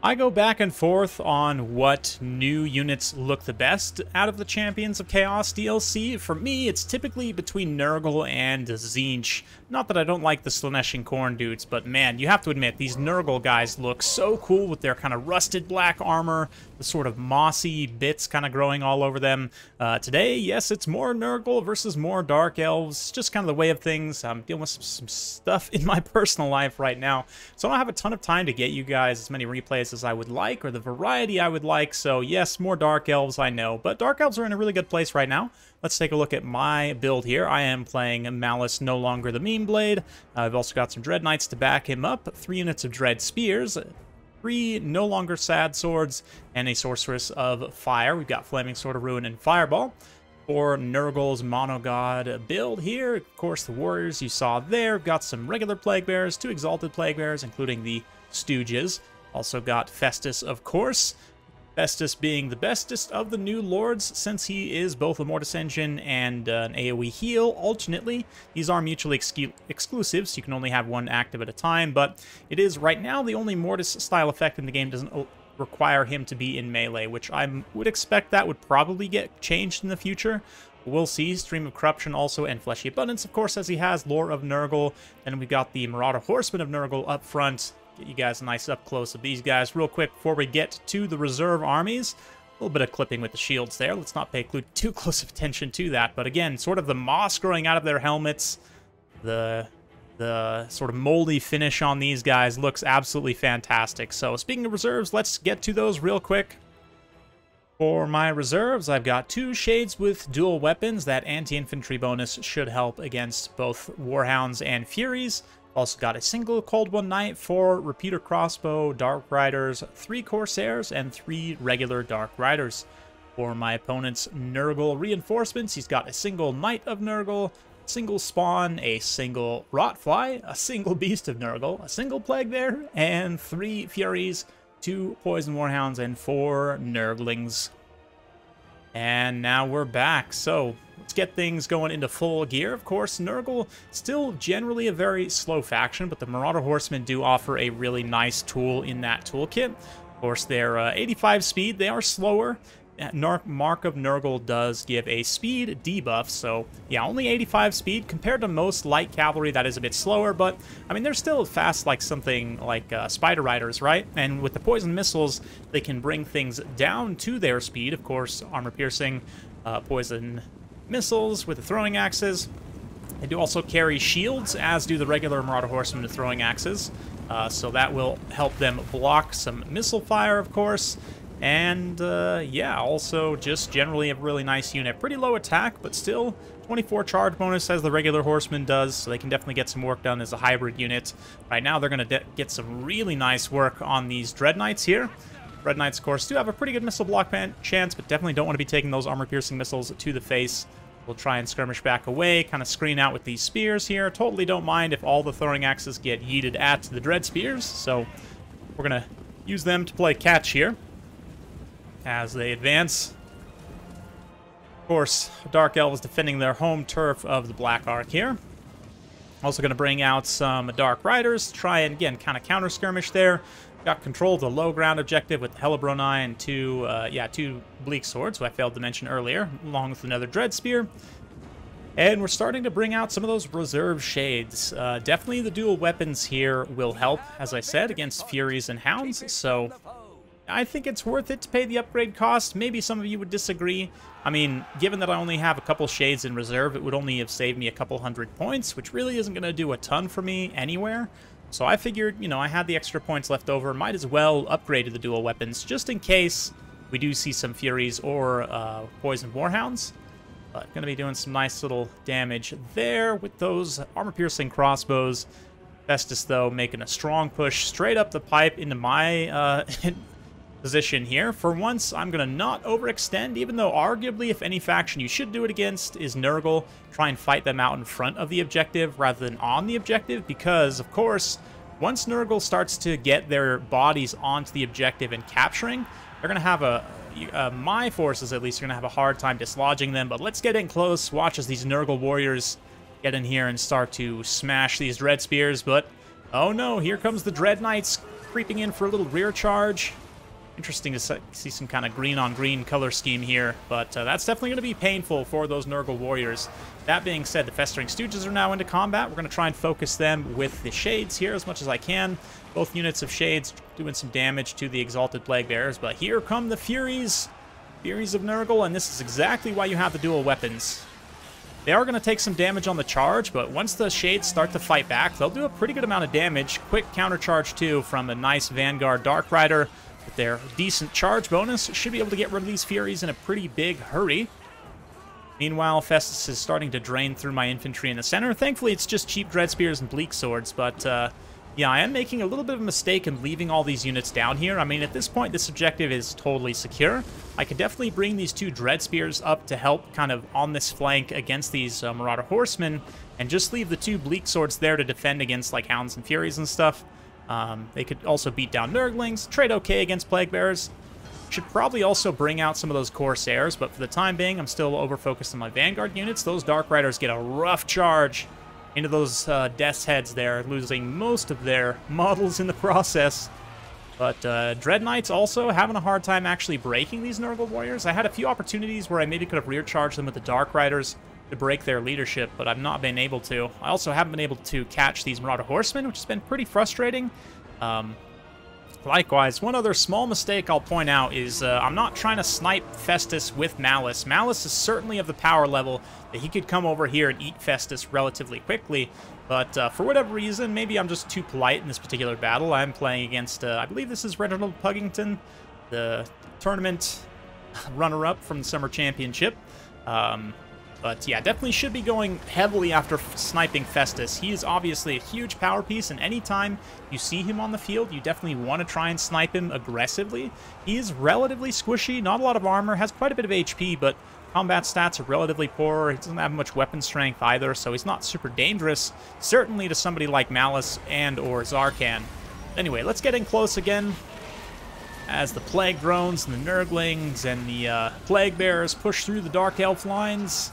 I go back and forth on what new units look the best out of the Champions of Chaos DLC. For me, it's typically between Nurgle and Tzeentch. Not that I don't like the Slaanesh Khorne dudes, but man, you have to admit, these Nurgle guys look so cool with their kind of rusted black armor, the sort of mossy bits kind of growing all over them. Today, yes, it's more Nurgle versus more Dark Elves, just kind of the way of things. I'm dealing with some stuff in my personal life right now, so I don't have a ton of time to get you guys as many replays as I would like, or the variety I would like. So yes, more Dark Elves, I know, but Dark Elves are in a really good place right now. Let's take a look at my build here. I am playing Malice, no longer the Meme Blade. I've also got some Dread Knights to back him up, 3 units of Dread Spears, 3 no longer Sad Swords, and a Sorceress of Fire. We've got Flaming Sword of Ruin and Fireball. For Nurgle's Mono God build here, of course, the Warriors you saw there. We've got some regular Plague Bearers, 2 Exalted Plague Bearers, including the Stooges. Also got Festus, of course. Festus being the bestest of the new lords, since he is both a Mortis Engine and an AoE heal alternately. These are mutually exclusive, so you can only have one active at a time, but it is right now the only Mortis style effect in the game. Doesn't require him to be in melee, which I would expect that would probably get changed in the future. We'll see. Stream of Corruption also, and Fleshy Abundance, of course, as he has Lore of Nurgle. And we've got the Marauder Horsemen of Nurgle up front. Get you guys a nice up close of these guys real quick before we get to the reserve armies. A little bit of clipping with the shields there. Let's not pay too close of attention to that. But again, sort of the moss growing out of their helmets, the sort of moldy finish on these guys looks absolutely fantastic. So speaking of reserves, let's get to those real quick. For my reserves, I've got 2 Shades with dual weapons. That anti-infantry bonus should help against both Warhounds and Furies. Also got a single Cold One Knight, 4 Repeater Crossbow, Dark Riders, 3 Corsairs, and 3 regular Dark Riders. For my opponent's Nurgle reinforcements, he's got a single Knight of Nurgle, single Spawn, a single Rotfly, a single Beast of Nurgle, a single Plague Bear, and 3 Furies, 2 Poison Warhounds, and 4 Nurglings. And now we're back, so let's get things going into full gear. Of course, Nurgle, still generally a very slow faction, but the Marauder Horsemen do offer a really nice tool in that toolkit. Of course, they're 85 speed, they are slower. Mark of Nurgle does give a speed debuff, so yeah, only 85 speed compared to most light cavalry. That is a bit slower, but I mean, they're still fast like something like Spider Riders, right? And with the poison missiles, they can bring things down to their speed. Of course, armor piercing, poison missiles with the throwing axes. They do also carry shields, as do the regular Marauder Horsemen with throwing axes, so that will help them block some missile fire, of course. And, yeah, also just generally a really nice unit. Pretty low attack, but still 24 charge bonus as the regular Horseman does, so they can definitely get some work done as a hybrid unit. Right now, they're going to get some really nice work on these Dread Knights here. Dread Knights, of course, do have a pretty good missile block chance, but definitely don't want to be taking those armor-piercing missiles to the face. We'll try and skirmish back away, kind of screen out with these spears here. Totally don't mind if all the throwing axes get yeeted at the Dread Spears, so we're going to use them to play catch here as they advance. Of course, Dark Elves defending their home turf of the Black Ark here. Also going to bring out some Dark Riders to try and, again, kind of counter-skirmish there. Got control of the low ground objective with the Hellebronai and 2 Bleak Swords, who I failed to mention earlier, along with another Dread Spear. And we're starting to bring out some of those reserve shades. Definitely the dual weapons here will help, as I said, against Furies and Hounds, so I think it's worth it to pay the upgrade cost. Maybe some of you would disagree. I mean, given that I only have a couple shades in reserve, it would only have saved me a couple 100 points, which really isn't going to do a ton for me anywhere. So I figured, you know, I had the extra points left over. Might as well upgrade to the dual weapons, just in case we do see some Furies or Poison Warhounds. But going to be doing some nice little damage there with those armor-piercing crossbows. Festus, though, making a strong push straight up the pipe into my position here. For once, I'm going to not overextend, even though arguably if any faction you should do it against is Nurgle, try and fight them out in front of the objective rather than on the objective, because, of course, once Nurgle starts to get their bodies onto the objective and capturing, they're going to have my forces at least are going to have a hard time dislodging them. But let's get in close, watch as these Nurgle warriors get in here and start to smash these Dread Spears. But, oh no, here comes the Dread Knights creeping in for a little rear charge. Interesting to see some kind of green-on-green color scheme here, but that's definitely going to be painful for those Nurgle warriors. That being said, the Festering Stooges are now into combat. We're going to try and focus them with the Shades here as much as I can. Both units of Shades doing some damage to the Exalted Plague Bearers, but here come the Furies. Furies of Nurgle, and this is exactly why you have the dual weapons. They are going to take some damage on the charge, but once the Shades start to fight back, they'll do a pretty good amount of damage. Quick counter charge, too, from a nice Vanguard Dark Rider. With their decent charge bonus, should be able to get rid of these Furies in a pretty big hurry. Meanwhile, Festus is starting to drain through my infantry in the center. Thankfully, it's just cheap Dread Spears and Bleak Swords, but yeah, I am making a little bit of a mistake in leaving all these units down here. I mean, at this point, this objective is totally secure. I could definitely bring these 2 Dread Spears up to help kind of on this flank against these Marauder Horsemen, and just leave the 2 Bleak Swords there to defend against, like, Hounds and Furies and stuff. They could also beat down Nurglings, trade okay against Plague Bearers. Should probably also bring out some of those Corsairs, but for the time being, I'm still over-focused on my Vanguard units. Those Dark Riders get a rough charge into those Death's Heads there, losing most of their models in the process. But Dread Knights also having a hard time actually breaking these Nurgle Warriors. I had a few opportunities where I maybe could have rear charged them with the Dark Riders to break their leadership, but I've not been able to. I also haven't been able to catch these Marauder Horsemen, which has been pretty frustrating. Likewise, one other small mistake I'll point out is I'm not trying to snipe Festus with Malice. Malice is certainly of the power level that he could come over here and eat Festus relatively quickly, but for whatever reason, maybe I'm just too polite in this particular battle. I'm playing against, I believe this is Reginald Puggington, the tournament runner-up from the Summer Championship. But yeah, definitely should be going heavily after sniping Festus. He is obviously a huge power piece, and anytime you see him on the field, you definitely want to try and snipe him aggressively. He is relatively squishy, not a lot of armor, has quite a bit of HP, but combat stats are relatively poor. He doesn't have much weapon strength either, so he's not super dangerous, certainly to somebody like Malice and or Zarkan. Anyway, let's get in close again as the Plague Drones and the Nurglings and the Plague Bearers push through the Dark Elf lines.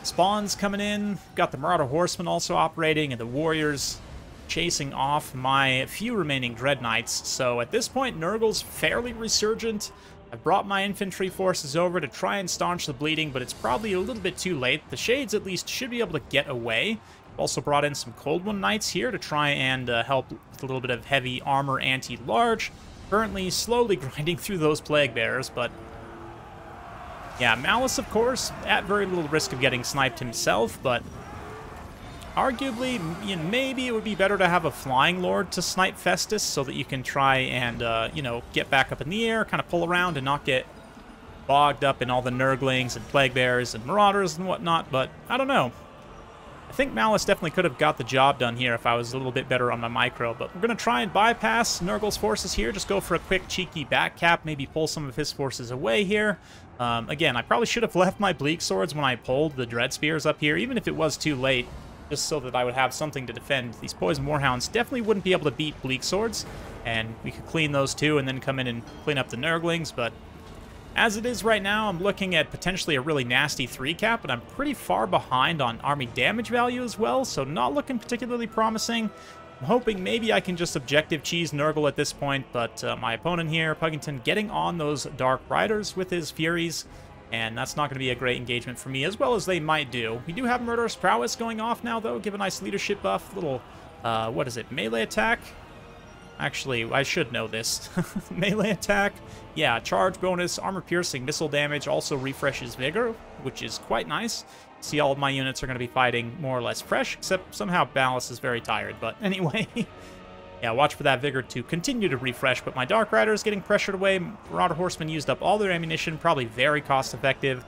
Spawns coming in, got the Marauder Horsemen also operating, and the Warriors chasing off my few remaining Dread Knights. So at this point, Nurgle's fairly resurgent. I've brought my infantry forces over to try and staunch the bleeding, but it's probably a little bit too late. The Shades at least should be able to get away. I've also brought in some Cold One Knights here to try and help with a little bit of heavy armor anti-large. Currently slowly grinding through those Plague Bearers, but yeah, Malice, of course, at very little risk of getting sniped himself, but arguably, you know, maybe it would be better to have a Flying Lord to snipe Festus so that you can try and, you know, get back up in the air, kind of pull around and not get bogged up in all the Nurglings and Plague Bearers and Marauders and whatnot, but I don't know. I think Malice definitely could have got the job done here if I was a little bit better on my micro, but we're going to try and bypass Nurgle's forces here, just go for a quick cheeky back cap, maybe pull some of his forces away here. Again, I probably should have left my Bleak Swords when I pulled the Dread Spears up here, even if it was too late, just so that I would have something to defend. These Poison Warhounds definitely wouldn't be able to beat Bleak Swords, and we could clean those too and then come in and clean up the Nurglings, but as it is right now, I'm looking at potentially a really nasty 3-cap, and I'm pretty far behind on army damage value as well, so not looking particularly promising. I'm hoping maybe I can just objective cheese Nurgle at this point, but my opponent here, Puggington, getting on those Dark Riders with his Furies, and that's not going to be a great engagement for me, as well as they might do. We do have Murderous Prowess going off now, though. Give a nice leadership buff. Little, what is it, melee attack? Actually, I should know this. Melee attack. Yeah, charge bonus, armor-piercing, missile damage, also refreshes Vigor, which is quite nice. See, all of my units are going to be fighting more or less fresh, except somehow Malice is very tired. But anyway, yeah, watch for that Vigor to continue to refresh. But my Dark Rider is getting pressured away. Marauder Horsemen used up all their ammunition, probably very cost-effective.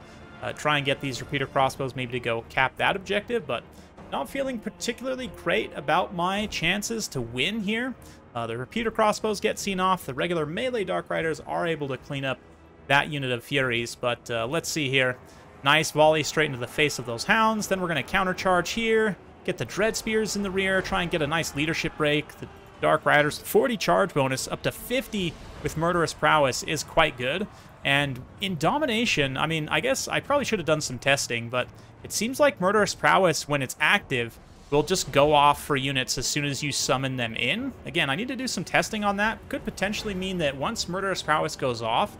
Try and get these repeater crossbows maybe to go cap that objective, but not feeling particularly great about my chances to win here. The repeater crossbows get seen off. The regular melee Dark Riders are able to clean up that unit of Furies, but let's see here. Nice volley straight into the face of those Hounds. Then we're going to countercharge here, get the Dread Spears in the rear, try and get a nice leadership break. The Dark Riders, 40 charge bonus, up to 50 with Murderous Prowess is quite good. And in Domination, I mean, I guess I probably should have done some testing, but it seems like Murderous Prowess, when it's active, will just go off for units as soon as you summon them in. Again, I need to do some testing on that. Could potentially mean that once Murderous Prowess goes off,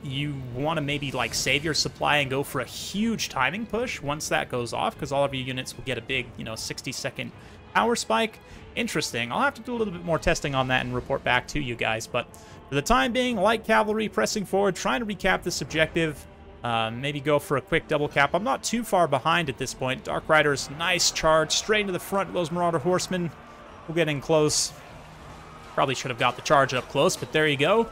you want to maybe like save your supply and go for a huge timing push once that goes off, because all of your units will get a big, 60-second power spike. Interesting. I'll have to do a little bit more testing on that and report back to you guys. But for the time being, light cavalry pressing forward, trying to recap this objective. Maybe go for a quick double cap. I'm not too far behind at this point. Dark Riders, nice charge, straight into the front of those Marauder Horsemen. We're getting close. Probably should have got the charge up close, but there you go.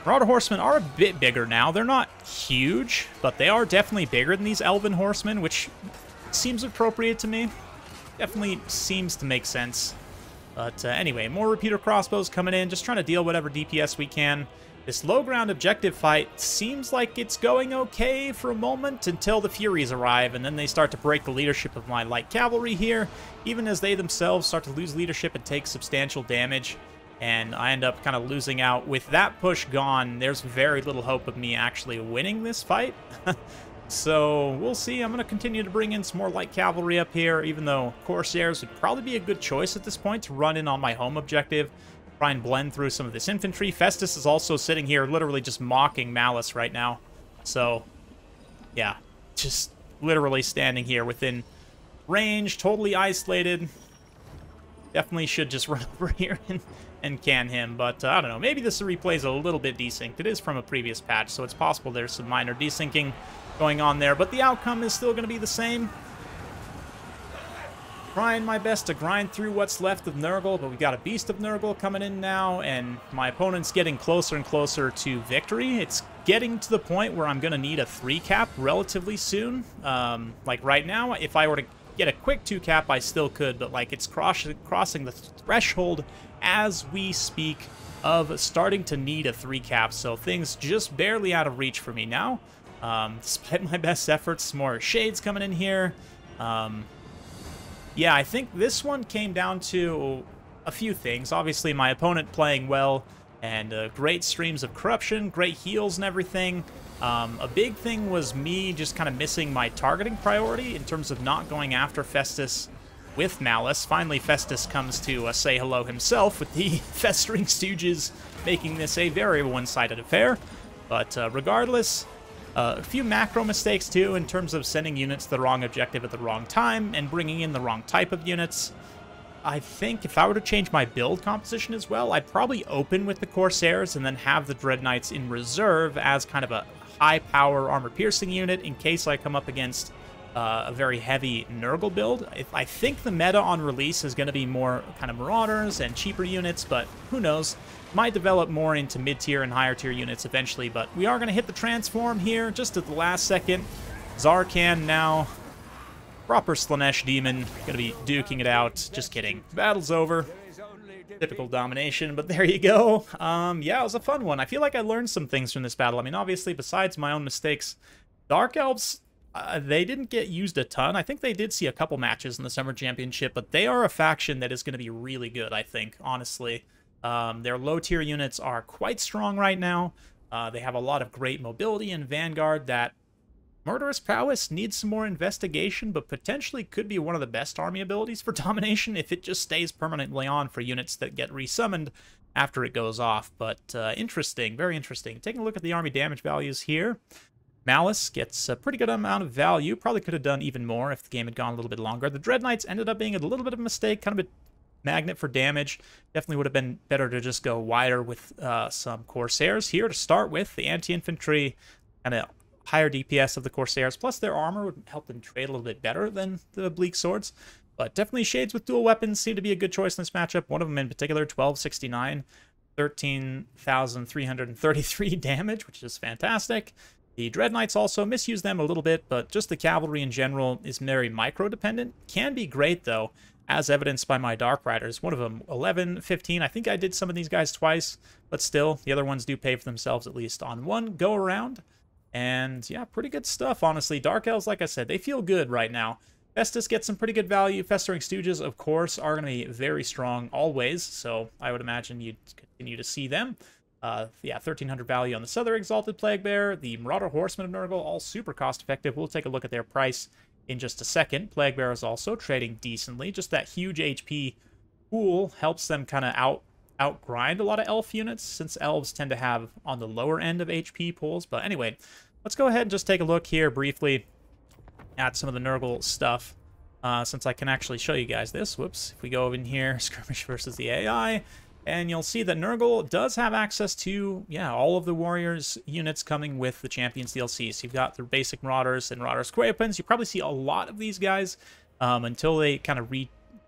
Marauder Horsemen are a bit bigger now. They're not huge, but they are definitely bigger than these Elven Horsemen, which seems appropriate to me. Definitely seems to make sense. But anyway, more repeater crossbows coming in, just trying to deal whatever DPS we can. This low ground objective fight seems like it's going okay for a moment until the Furies arrive, and then they start to break the leadership of my light cavalry here, even as they themselves start to lose leadership and take substantial damage, and I end up kind of losing out. With that push gone, there's very little hope of me actually winning this fight. So we'll see. I'm going to continue to bring in some more light cavalry up here, even though Corsairs would probably be a good choice at this point to run in on my home objective. Try and blend through some of this infantry. Festus is also sitting here literally just mocking Malice right now. So, yeah, just literally standing here within range, totally isolated. Definitely should just run over here and can him, but I don't know. Maybe this replay is a little bit desynced. It is from a previous patch, so it's possible there's some minor desyncing going on there, but the outcome is still going to be the same. Trying my best to grind through what's left of Nurgle, but we've got a Beast of Nurgle coming in now, and my opponent's getting closer and closer to victory. It's getting to the point where I'm going to need a 3-cap relatively soon. Like right now, if I were to get a quick 2-cap, I still could, but like it's crossing the threshold as we speak of starting to need a 3-cap, so things just barely out of reach for me now. Despite my best efforts, more shades coming in here. Yeah, I think this one came down to a few things. Obviously, my opponent playing well, and great streams of corruption, great heals and everything. A big thing was me just kind of missing my targeting priority in terms of not going after Festus with Malice. Finally, Festus comes to say hello himself, with the Festering Stooges making this a very one-sided affair. But regardless, a few macro mistakes, too, in terms of sending units to the wrong objective at the wrong time and bringing in the wrong type of units. I think if I were to change my build composition as well, I'd probably open with the Corsairs and then have the Dread Knights in reserve as kind of a high-power armor-piercing unit in case I come up against a very heavy Nurgle build. I think the meta on release is going to be more kind of Marauders and cheaper units, but who knows? Might develop more into mid-tier and higher-tier units eventually, but we are going to hit the transform here just at the last second. Zarkan now. Proper Slaanesh Demon. Going to be duking it out. Just kidding. Battle's over. Typical domination, but there you go. Yeah, it was a fun one. I feel like I learned some things from this battle. I mean, obviously, besides my own mistakes, Dark Elves, they didn't get used a ton. I think they did see a couple matches in the Summer Championship, but they are a faction that is going to be really good, I think, honestly. Their low-tier units are quite strong right now. They have a lot of great mobility and Vanguard that Murderous Prowess needs some more investigation, but potentially could be one of the best army abilities for Domination if it just stays permanently on for units that get resummoned after it goes off. But interesting, very interesting. Taking a look at the army damage values here. Malice gets a pretty good amount of value. Probably could have done even more if the game had gone a little bit longer. The Dread Knights ended up being a little bit of a mistake, kind of a magnet for damage. Definitely would have been better to just go wider with some Corsairs here to start with. The anti-infantry kind of higher DPS of the Corsairs, plus their armor would help them trade a little bit better than the Bleak Swords. But definitely Shades with dual weapons seem to be a good choice in this matchup. One of them in particular, 1269, 13,333 damage, which is fantastic. The Dread Knights also misuse them a little bit, but just the cavalry in general is very micro-dependent. Can be great, though, as evidenced by my Dark Riders. One of them, 11, 15. I think I did some of these guys twice, but still, the other ones do pay for themselves at least on one go-around. And yeah, pretty good stuff, honestly. Dark Elves, like I said, they feel good right now. Festus gets some pretty good value. Festering Stooges, of course, are going to be very strong always, so I would imagine you'd continue to see them. Yeah, 1,300 value on the Southern Exalted Plaguebearer. The Marauder Horsemen of Nurgle, all super cost-effective. We'll take a look at their price in just a second. Plague Bearers also trading decently. Just that huge HP pool helps them kind of outgrind a lot of elf units, since elves tend to have on the lower end of HP pools. But anyway, let's go ahead and just take a look here briefly at some of the Nurgle stuff, since I can actually show you guys this. Whoops. If we go over in here, skirmish versus the AI, and you'll see that Nurgle does have access to, yeah, all of the Warriors units coming with the Champions DLC. So you've got the basic Marauders and Marauders Great Weapons. You probably see a lot of these guys until they kind of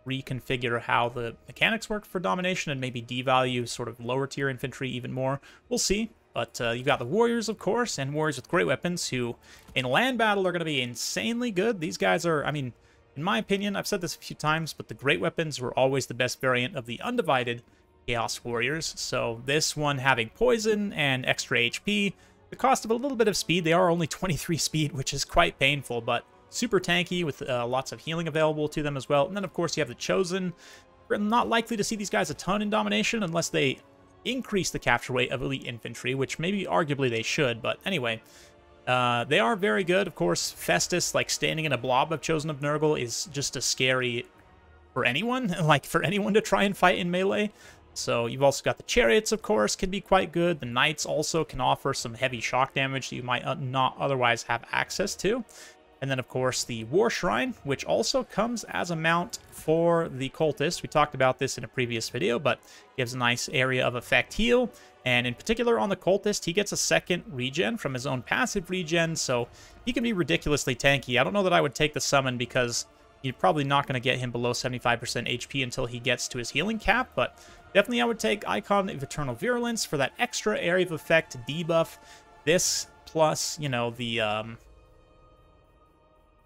reconfigure how the mechanics work for Domination and maybe devalue sort of lower tier infantry even more. We'll see. But you've got the Warriors, of course, and Warriors with Great Weapons, who in land battle are going to be insanely good. These guys are, I mean, in my opinion, I've said this a few times, but the Great Weapons were always the best variant of the Undivided Chaos Warriors. So this one having poison and extra HP, the cost of a little bit of speed. They are only 23 speed, which is quite painful, but super tanky with lots of healing available to them as well. And then, of course, you have the Chosen. We're not likely to see these guys a ton in Domination unless they increase the capture rate of elite infantry, which maybe arguably they should. But anyway, they are very good. Of course, Festus, like standing in a blob of Chosen of Nurgle, is just a scary for anyone, like for anyone to try and fight in melee. So you've also got the Chariots, of course, can be quite good. The Knights also can offer some heavy shock damage that you might not otherwise have access to. And then, of course, the War Shrine, which also comes as a mount for the Cultist. We talked about this in a previous video, but gives a nice area of effect heal. And in particular on the Cultist, he gets a second regen from his own passive regen, so he can be ridiculously tanky. I don't know that I would take the summon because you're probably not going to get him below 75% HP until he gets to his healing cap, but definitely I would take Icon of Eternal Virulence for that extra area of effect debuff. This plus, you know, the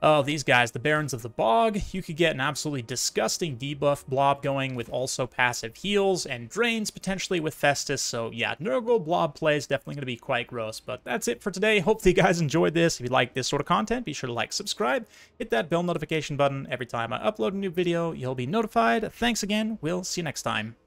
oh, these guys, the Barons of the Bog. You could get an absolutely disgusting debuff blob going with also passive heals and drains potentially with Festus. So yeah, Nurgle blob play is definitely going to be quite gross. But that's it for today. Hopefully you guys enjoyed this. If you like this sort of content, be sure to like, subscribe, hit that bell notification button. Every time I upload a new video, you'll be notified. Thanks again. We'll see you next time.